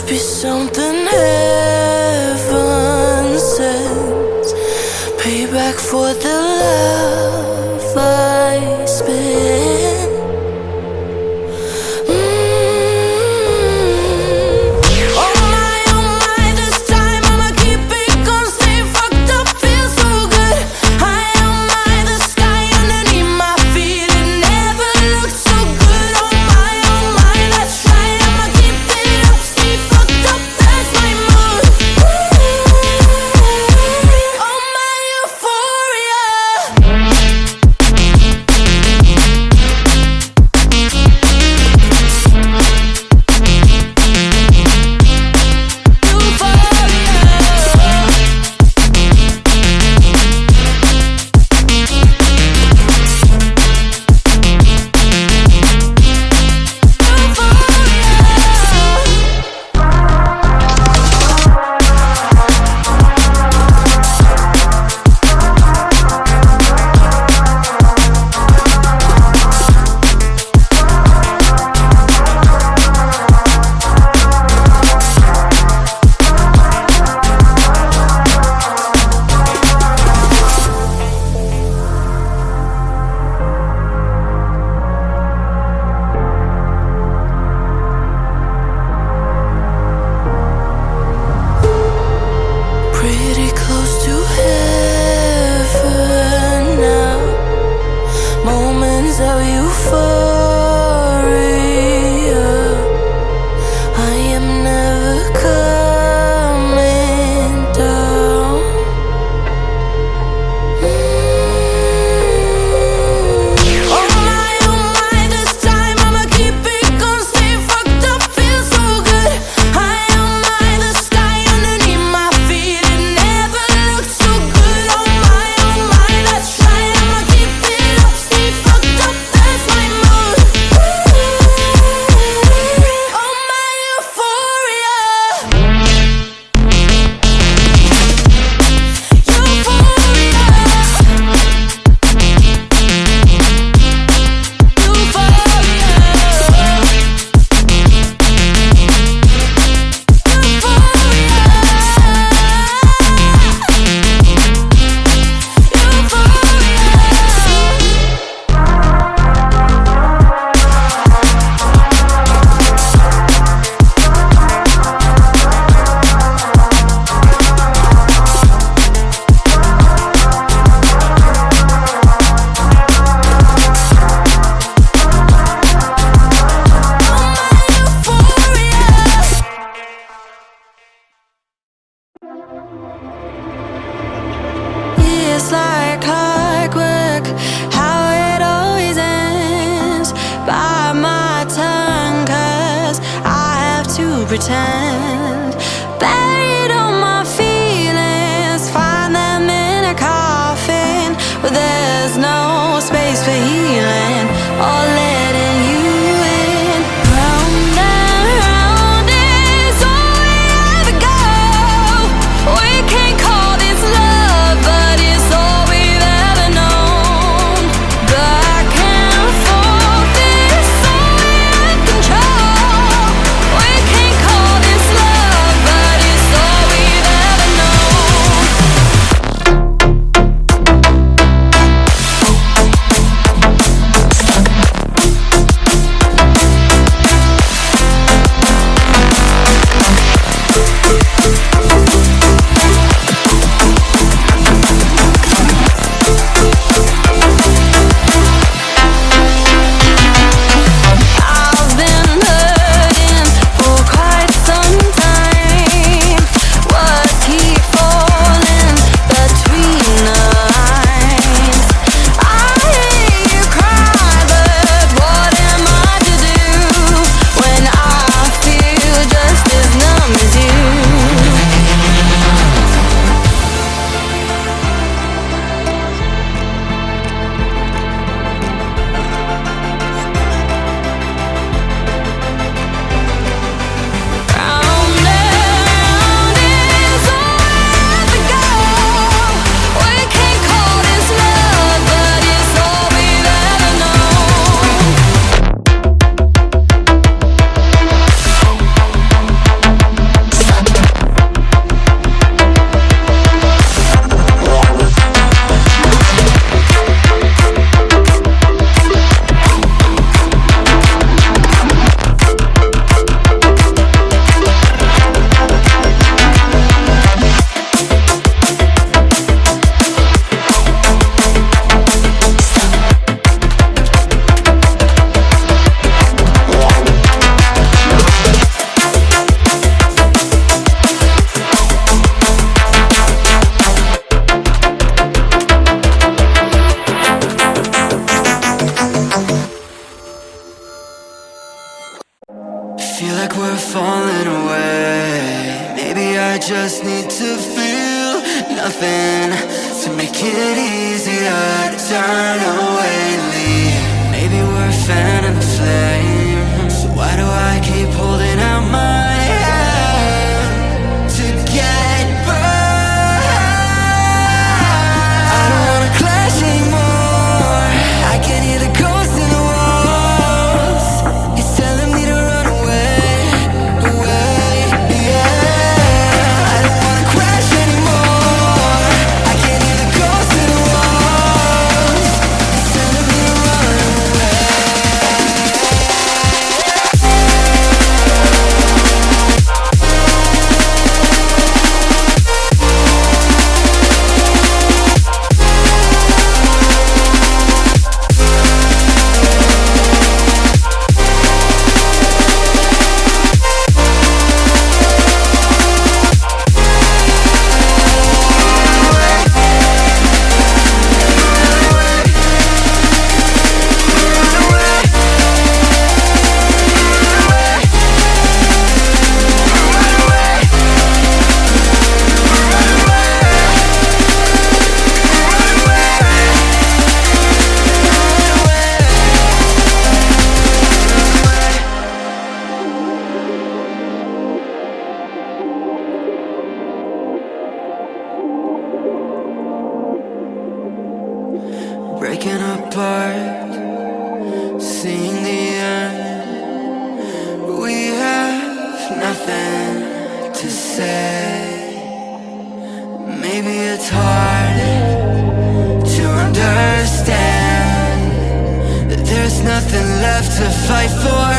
be something heaven sends. Payback for the love I spent. Pretend buried all my feelings, find them in a coffin where there's no space for healing or letting you in. Round and round is all we ever go. We can't call this love, but it's all we've ever known. Back and forth is all we have control. We can't call this love, but it's all we've ever known. feel like we're falling away. Maybe I just need to feel nothing to make it easier to turn away and leave. Maybe we're fanning the flame, so why do I keep holding out my hand to get burned? I don't wanna clash anymore. I can hear the ghosts in the walls. It's telling me to run away, away, yeah. I don't wanna crash anymore. I can hear the ghosts in the walls. It's telling me to run away. Breaking apart, seeing the end. We have nothing to say. Maybe it's hard to understand that there's nothing left to fight for.